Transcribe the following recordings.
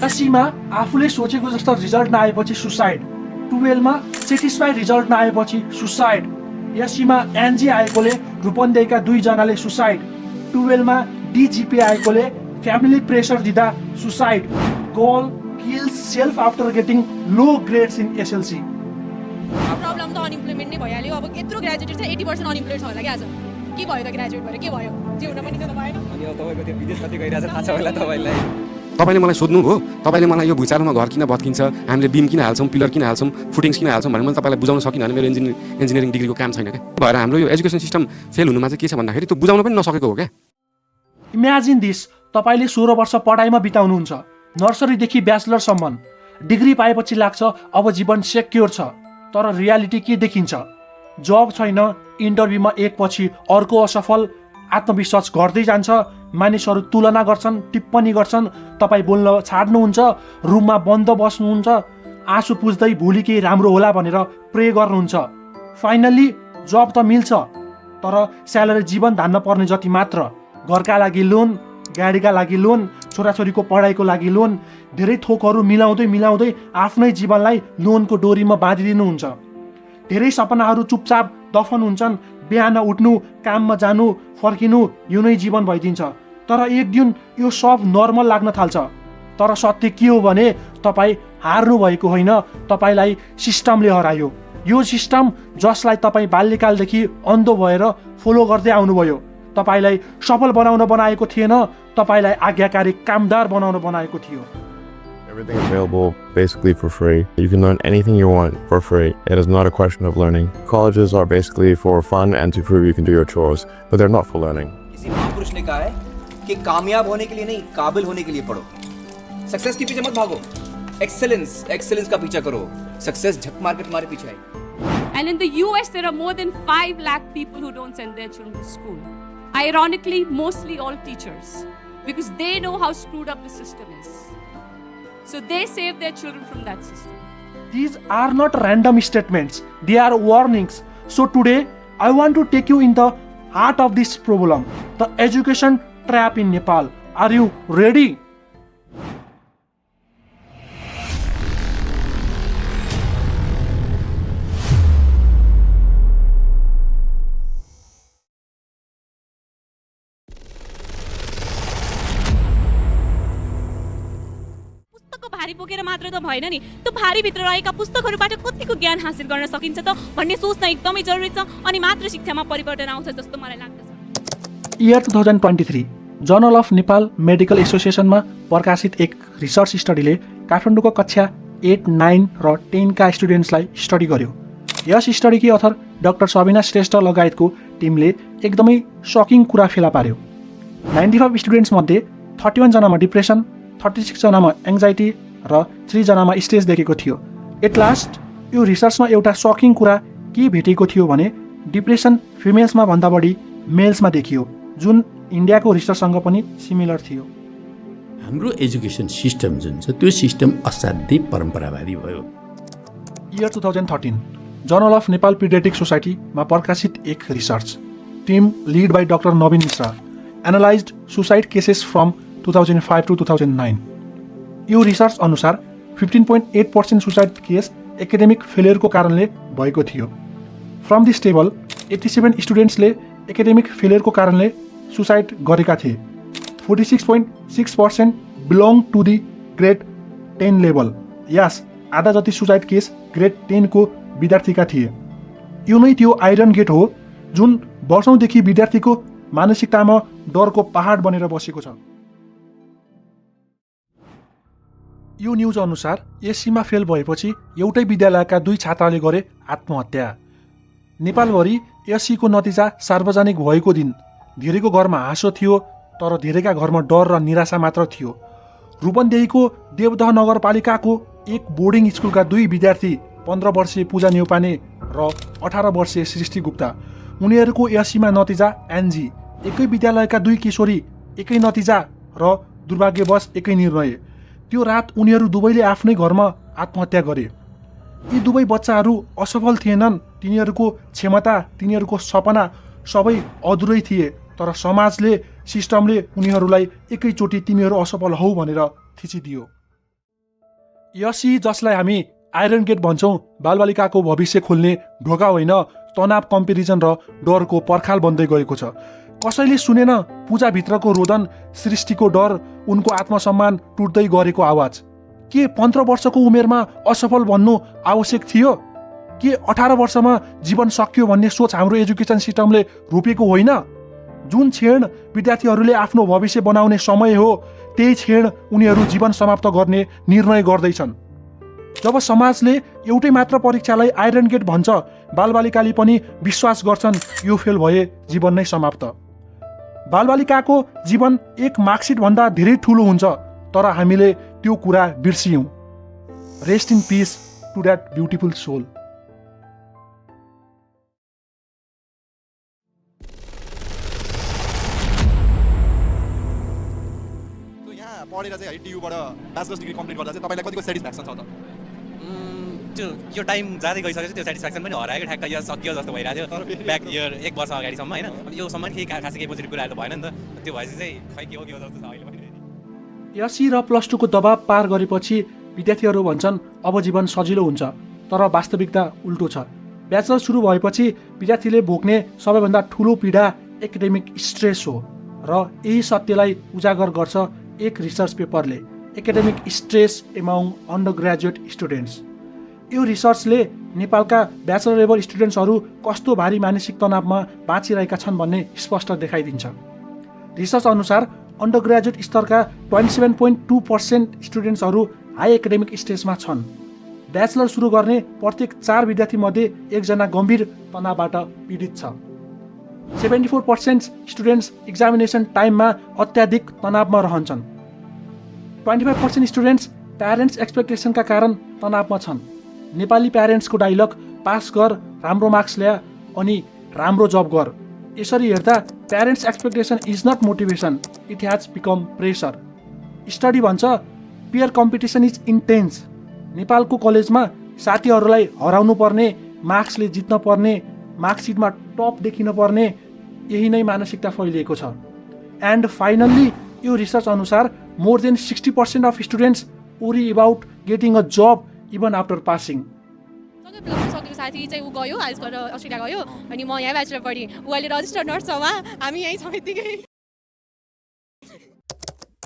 एससीमा आफूले सोचेको जस्तो रिजल्ट नआएपछि सुसाइड, 12मा सेटिस्फाइड रिजल्ट नआएपछि सुसाइड, एससीमा एनजी आएकोले रूपन्देहीका 2 जनाले सुसाइड, 12मा डिजिपी आएकोले फ्यामिली प्रेसर दिँदा suicide, girl kills self after getting low grades in SLC. Problem त अनइम्प्लोइमेन्ट नै भइहाल्यो। अब यत्रो ग्रेजुएटेड छ 80% अनइम्प्लोइड छ होला कि आज के भयो त ग्रेजुएट भएर के भयो जिउन पनि त भएन। अनि अब तपाईको त्यो विदेश कति गइरहेछ थाहा छ होला तपाईलाई। तपाईले मलाई सोध्नु हो तपाईले मलाई यो भुइँचालोमा घर किन भत्किन्छ हामीले बिम किन हाल्छौँ पिलर किन हाल्छौँ फुटिङ्स किन हाल्छौँ भनेर मैले तपाईलाई बुझाउन सकिनँ भने मेरो इन्जिनियरिङ डिग्रीको काम छैन क्या भएर हाम्रो यो एजुकेसन सिस्टम फेल हुनुमा चाहिँ के छ भन्दाखेरि त्यो बुझाउन पनि नसकेको हो क्या। इमेजिन दिस, तपाईले 16 वर्ष पढाइमा बिताउनुहुन्छ, नर्सरीदेखि ब्याचलरसम्म, डिग्री पाएपछि लाग्छ अब जीवन सेक्योर छ, तर रियालिटी के देखिन्छ? जब छैन, इन्टरभ्यूमा एकपछि अर्को असफल, आत्मविश्वास घट्दै जान्छ, मानिसहरू तुलना गर्छन्, टिप्पणी गर्छन्, तपाईँ बोल्न छाड्नुहुन्छ, रुममा बन्द बस्नुहुन्छ, आँसु पुज्दै भोलि केही राम्रो होला भनेर प्रे गर्नुहुन्छ। फाइनल्ली जब त मिल्छ, तर स्यालेरी जीवन धान्न पर्ने जति मात्र, घरका लागि लोन, गाडीका लागि लोन, छोराछोरीको पढाइको लागि लोन, धेरै थोकहरू मिलाउँदै मिलाउँदै आफ्नै जीवनलाई लोनको डोरीमा बाँधिदिनुहुन्छ। धेरै सपनाहरू चुपचाप दफन हुन्छन्, बिहान उठ्नु, काममा जानु, फर्किनु यो नै जीवन भइदिन्छ। तर एक दिन यो सब नर्मल लाग्न थाल्छ। तर सत्य के हो भने तपाईँ हार्नु भएको होइन, तपाईँलाई सिस्टमले हरायो। यो सिस्टम जसलाई तपाईँ बाल्यकालदेखि अन्धो भएर फलो गर्दै आउनुभयो, तपाईलाई सफल बनाउन बनाएको थिएन, तपाईलाई आज्ञाकारी कामदार बनाउन बनाएको थियो। Everything is available basically for free. You can learn anything you want for free. It is not a question of learning. Colleges are basically for fun and to prove you can do your chores, but they're not for learning. किसी महापुरुष ने कहा है कि कामयाब होने के लिए नहीं, काबिल होने के लिए पढ़ो। सक्सेस के पीछे मत भागो, एक्सेलेंस का पीछा करो। सक्सेस झक मार के तुम्हारे पीछे आएगी। And in the US, there are more than 5 lakh people who don't send their children to school. Ironically, mostly all teachers, because they know how screwed up the system is. So they save their children from that system. These are not random statements, they are warnings. So today, I want to take you in the heart of this problem, the education trap in Nepal. Are you ready? भारी बोकेर मात्र त भएन नि, त्यो भारी भित्र रहेका पुस्तकहरूबाट कतिको ज्ञान हासिल गर्न सकिन्छ त भन्ने सोच्न एकदमै जरुरी छ। अनि मात्र शिक्षामा परिवर्तन आउँछ जस्तो मलाई लाग्दछ। Year 2023 journal of Nepal medical एसोसिएसनमा प्रकाशित एक रिसर्च स्टडीले काठमाडौँको कक्षा 8, 9 र 10 का स्टुडेन्ट्सलाई स्टडी गर्यो। यस स्टडीकी अथर डाक्टर सबिना श्रेष्ठ लगायतको टिमले एकदमै सकिङ कुरा फेला पार्यो। 95 स्टुडेन्ट्स मध्ये 31 जनामा डिप्रेसन, 36 जनामा एङ्जाइटी र 3 जनामा स्ट्रेस देखेको थियो। एट लास्ट यो रिसर्चमा एउटा सकिङ कुरा के भेटेको थियो भने डिप्रेसन फिमेल्समा भन्दा बढी मेल्समा देखियो, जुन इन्डियाको रिसर्चसँग पनि सिमिलर थियो। हाम्रो एजुकेसन सिस्टम जुन छ त्यो सिस्टम असाध्यै परम्परावादी भयो। Year 2013 journal of Nepal pediatric सोसाइटीमा प्रकाशित एक research, team led by doctor Naveen Mishra, analysed suicide cases from 2005 to 2009। यो रिसर्च अनुसार 15.8% सुसाइड केस एकाडेमिक फेलियरको कारणले भएको थियो। फ्रम दिस टेबल 87 स्टुडेन्ट्सले एकाडेमिक फेलियरको कारणले सुसाइड गरेका थिए। 46.6% belong to the grade 10 level. Yes, आधा जति सुसाइड केस ग्रेड 10 को विद्यार्थीका थिए। यो नै त्यो आइरन गेट हो जुन वर्षौंदेखि विद्यार्थीको मानसिकतामा डरको पहाड बनेर बसेको छ। यो न्युज अनुसार एससीमा फेल भएपछि एउटै विद्यालयका 2 छात्राले गरे आत्महत्या। नेपालभरि एससीको नतिजा सार्वजनिक भएको दिन धेरैको घरमा हाँसो थियो, तर धेरैका घरमा डर र निराशा मात्र थियो। रूपन्देहीको देवदह नगरपालिकाको एक बोर्डिङ स्कुलका 2 विद्यार्थी 15 वर्षीय पूजा न्यौपाने र 18 वर्षीय सृष्टि गुप्ता, उनीहरूको एससीमा नतिजा एनजी। एकै विद्यालयका 2 किशोरी, एकै नतिजा र दुर्भाग्यवश एकै निर्णय। त्यो रात उनीहरू दुवैले आफ्नै घरमा आत्महत्या गरे। यी दुवै बच्चाहरू असफल थिएनन्, तिनीहरूको क्षमता, तिनीहरूको सपना सबै अधुरै थिए, तर समाजले, सिस्टमले उनीहरूलाई एकैचोटि तिमीहरू असफल हौ भनेर थिचिदियो। यसी जसलाई हामी आइरन गेट भन्छौँ बालबालिकाको भविष्य खोल्ने ढोका होइन, तनाव, कम्पेरिजन र डरको पर्खाल बन्दै गएको छ। कसैले सुनेन पूजाभित्रको रोदन, सृष्टिको डर, उनको आत्मसम्मान टुट्दै गरेको आवाज। के 15 वर्षको उमेरमा असफल भन्नु आवश्यक थियो? के 18 वर्षमा जीवन सकियो भन्ने सोच हाम्रो एजुकेसन सिस्टमले रोपेको होइन? जुन क्षण विद्यार्थीहरूले आफ्नो भविष्य बनाउने समय हो, त्यही क्षण उनीहरू जीवन समाप्त गर्ने निर्णय गर्दैछन्। जब समाजले एउटै मात्र परीक्षालाई आइरन गेट भन्छ, बालबालिकाले पनि विश्वास गर्छन् यो फेल भए जीवन नै समाप्त। बालबालिकाको जीवन एक मार्कसिट भन्दा धेरै ठुलो हुन्छ, तर हामीले त्यो कुरा बिर्सियौँ। Rest in peace to that beautiful soul. यहाँ पढेर चाहिँ टियुबाट ब्याचलर्स डिग्री कम्प्लिट गर्दा चाहिँ तपाईँलाई कतिको सेटिस्फ्याक्सन छ त? त्यो यो टाइम जाँदै गइसकेपछि त्यो सेटिस्फ्याक्सन पनि हराएको, ठ्याक्क यो सकियो जस्तो भइरहेको थियो ब्याक इयर 1 वर्ष अगाडिसम्म होइन। यो सम्म केही खासै केही पोजिटिभ कुराहरू भएन नि त, त्यो भएपछि चाहिँ खै के हो जस्तो छ अहिले पनि। एससी र +2 को दबाब पार गरेपछि विद्यार्थीहरू भन्छन् अब जीवन सजिलो हुन्छ, तर वास्तविकता उल्टो छ। ब्याचलर सुरु भएपछि विद्यार्थीले भोग्ने सबैभन्दा ठुलो पीडा एकाडेमिक स्ट्रेस हो र यही सत्यलाई उजागर गर्छ एक रिसर्च पेपरले, academic stress among undergraduate students. यो रिसर्चले नेपालका ब्याचलर लेभल स्टुडेन्ट्सहरू कस्तो भारी मानसिक तनावमा बाँचिरहेका छन् भन्ने स्पष्ट देखाइदिन्छ। रिसर्च अनुसार अन्डर ग्रेजुएट स्तरका 27.2% स्टुडेन्ट्सहरू हाई एकाडेमिक स्ट्रेसमा छन्। ब्याचलर सुरु गर्ने प्रत्येक 4 विद्यार्थीमध्ये 1 जना गम्भीर तनावबाट पीडित छ। 74% स्टुडेन्ट्स एक्जामिनेसन टाइममा अत्याधिक तनावमा रहन्छन्। 25% स्टुडेन्ट्स प्यारेन्ट्स एक्सपेक्टेसनका कारण तनावमा छन्। नेपाली प्यारेन्ट्सको डाइलग पास गर, राम्रो मार्क्स ल्या अनि राम्रो जब गर। यसरी हेर्दा parents expectation is not motivation, it has become pressure. Study भन्छ पियर कम्पिटिसन इज इन्टेन्स। नेपालको कलेजमा साथीहरूलाई हराउनु पर्ने, मार्क्सले जित्न पर्ने, मार्कसिटमा टप देखिन पर्ने, यही नै मानसिकता फैलिएको छ। एन्ड फाइनल्ली यो रिसर्च अनुसार more than 60% of students worry about getting a job even after passing. सकेको साथी चाहिँ ऊ गयो, आइस गरेर अस्ट्रेलिया गयो, अनि म यहाँ ब्याचलर पढेँ, ऊ अहिले रजिस्टर्ड नर्स छ, उहाँ हामी यहीँ छौँ यत्तिकै।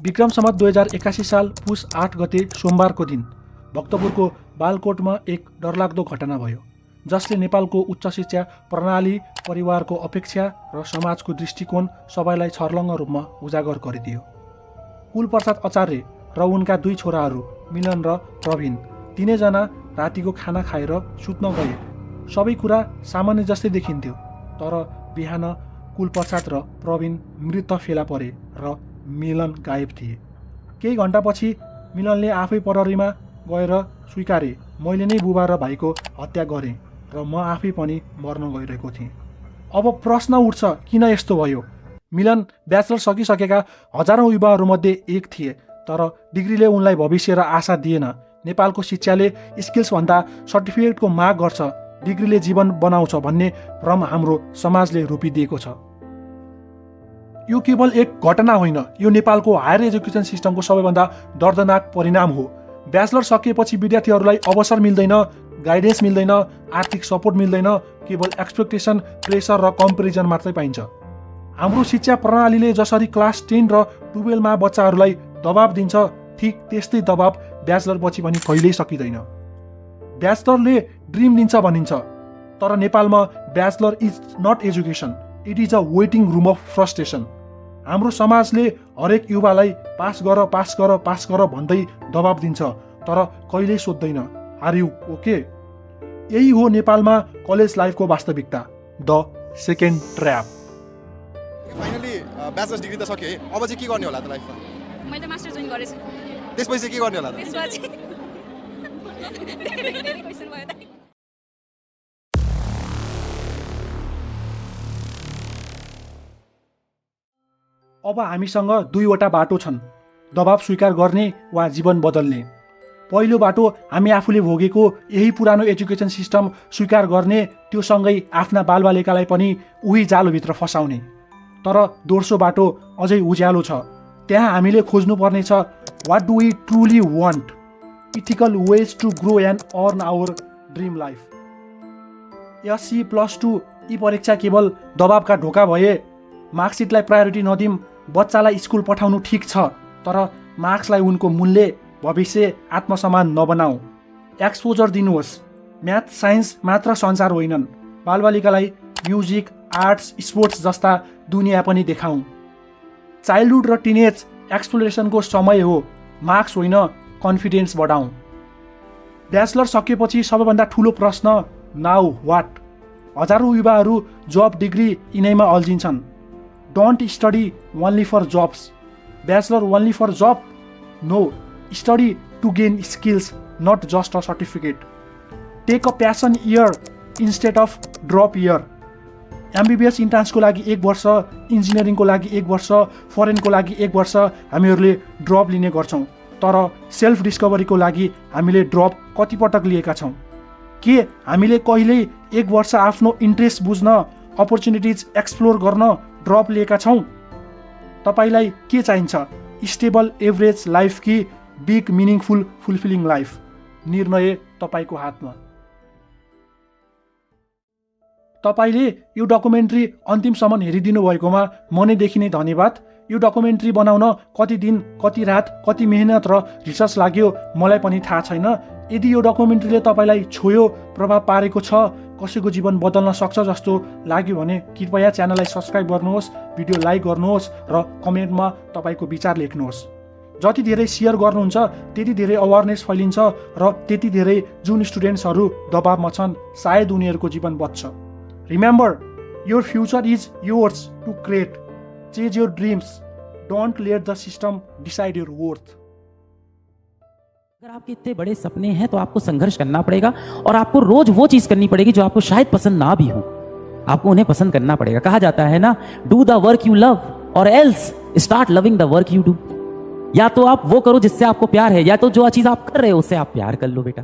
विक्रम सम्वत 2081 साल पुस 8 गते सोमबारको दिन भक्तपुरको बालकोटमा एक डरलाग्दो घटना भयो, जसले नेपालको उच्च शिक्षा प्रणाली, परिवारको अपेक्षा र समाजको दृष्टिकोण सबैलाई छर्लङ्ग रूपमा उजागर गरिदियो। कुलप्रसाद आचार्य र उनका 2 छोराहरू मिलन र प्रवीण, तीनैजना रातिको खाना खाएर सुत्न गए। सबै कुरा सामान्य जस्तै देखिन्थ्यो, तर बिहान कुलप्रसाद र प्रवीण मृत फेला परे र मिलन गायब थिए। केही घन्टापछि मिलनले आफै प्रहरीमा गएर स्वीकारे, मैले नै बुबा र भाइको हत्या गरेँ र म आफै पनि मर्न गइरहेको थिएँ। अब प्रश्न उठ्छ, किन यस्तो भयो? मिलन ब्याचलर सकिसकेका हजारौँ युवाहरूमध्ये एक थिए, तर डिग्रीले उनलाई भविष्य र आशा दिएन। नेपालको शिक्षाले स्किल्सभन्दा सर्टिफिकेटको माग गर्छ, डिग्रीले जीवन बनाउँछ भन्ने भ्रम हाम्रो समाजले रोपिदिएको छ। यो केवल एक घटना होइन, यो नेपालको हायर एजुकेसन सिस्टमको सबैभन्दा दर्दनाक परिणाम हो। ब्याचलर सकिएपछि विद्यार्थीहरूलाई अवसर मिल्दैन, गाइडेन्स मिल्दैन, आर्थिक सपोर्ट मिल्दैन, केवल एक्सपेक्टेसन, प्रेसर र कम्पेरिजन मात्रै पाइन्छ। हाम्रो शिक्षा प्रणालीले जसरी क्लास 10 र 12 मा बच्चाहरूलाई दबाब दिन्छ, ठिक त्यस्तै दबाब ब्याचलर पछि पनि कहिल्यै सकिँदैन। ब्याचलरले ड्रिम दिन्छ भनिन्छ, तर नेपालमा bachelor is not education, it is a waiting room of frustration. हाम्रो समाजले हरेक युवालाई पास गर पास गर पास गर भन्दै दबाब दिन्छ, तर कहिल्यै सोध्दैन आर यु ओके? यही हो नेपालमा कलेज लाइफको वास्तविकता, the second trap. Finally bachelors degree त सके, अब चाहिँ के गर्ने होला त लाइफमा? मैले मास्टर जोइन गरेछु। त्यसपछि चाहिँ के गर्ने होला त? त्यसपछि धेरै क्वेसन भयो त। अब हामीसँग 2वटा बाटो छन्, दबाब स्वीकार गर्ने वा जीवन बदल्ने। पहिलो बाटो हामी आफूले भोगेको यही पुरानो एजुकेसन सिस्टम स्वीकार गर्ने, त्यो सँगै आफ्ना बालबालिकालाई पनि उही जालोभित्र फसाउने। तर दोस्रो बाटो अझै उज्यालो छ, त्यहाँ हामीले खोज्नुपर्ने छ what do we truly want. Ethical ways to grow and earn our dream life. SEE +2 यी परीक्षा केवल दबावका ढोका भए। मार्कसिटलाई प्रायोरिटी नदिउँ, बच्चालाई स्कुल पठाउनु ठिक छ, तर मार्क्सलाई उनको मूल्य, भविष्य, आत्मसम्मान नबनाऊ। एक्सपोजर दिनुहोस्। म्याथ साइन्स मात्र संसार होइनन्, बालबालिकालाई म्युजिक, आर्ट्स, स्पोर्ट्स जस्ता दुनियाँ पनि देखाउँ। चाइल्डहुड र टिनेज एक्सप्लोरेसनको समय हो, मार्क्स होइन कन्फिडेन्स बढाउँ। ब्याचलर सकेपछि सबैभन्दा ठुलो प्रश्न नाउ वाट। हजारौँ युवाहरू जब डिग्री यिनैमा अल्झिन्छन्। Don't study only for jobs. Bachelor only for job? No, study to gain skills, not just a certificate. Take a passion year instead of drop year. MBBS इन्ट्रान्सको लागि 1 वर्ष, इन्जिनियरिङको लागि 1 वर्ष, फरेनको लागि 1 वर्ष हामीहरूले ड्रप लिने गर्छौँ, तर सेल्फ डिस्कभरीको लागि हामीले ड्रप कतिपटक लिएका छौँ? के हामीले कहिल्यै 1 वर्ष आफ्नो इन्ट्रेस्ट बुझ्न, अपर्च्युनिटिज एक्सप्लोर गर्न ड्रप लिएका छौँ? तपाईँलाई के चाहिन्छ? स्टेबल एभरेज लाइफ कि बिग मिनिङफुल फुलफिलिङ लाइफ? निर्णय तपाईँको हातमा। तपाईँले यो डकुमेन्ट्री अन्तिमसम्म हेरिदिनु भएकोमा मनैदेखि नै धन्यवाद। यो डकुमेन्ट्री बनाउन कति दिन, कति रात, कति मेहनत र रिसर्च लाग्यो मलाई पनि थाहा छैन। यदि यो डकुमेन्ट्रीले तपाईँलाई छोयो, प्रभाव पारेको छ, कसैको जीवन बदल्न सक्छ जस्तो लाग्यो भने कृपया च्यानललाई सब्सक्राइब गर्नुहोस्, भिडियो लाइक गर्नुहोस् र कमेन्टमा तपाईँको विचार लेख्नुहोस्। जति धेरै सेयर गर्नुहुन्छ त्यति धेरै अवेरनेस फैलिन्छ र त्यति धेरै जुन स्टुडेन्ट्सहरू दबावमा छन् सायद उनीहरूको जीवन बच्छ। Remember, your future is yours to create. Chase your dreams, don't let the system decide your worth. अगर आपके इतने बड़े सपने हैं तो आपको संघर्ष करना पड़ेगा और आपको रोज वो चीज करनी पड़ेगी जो आपको शायद पसंद ना भी हो, आपको उन्हें पसंद करना पड़ेगा। कहा जाता है ना, do the work you love और else start loving the work you do. या तो आप वो करो जिससे आपको प्यार है, या तो जो चीज आप कर रहे हो उससे आप प्यार कर लो बेटा।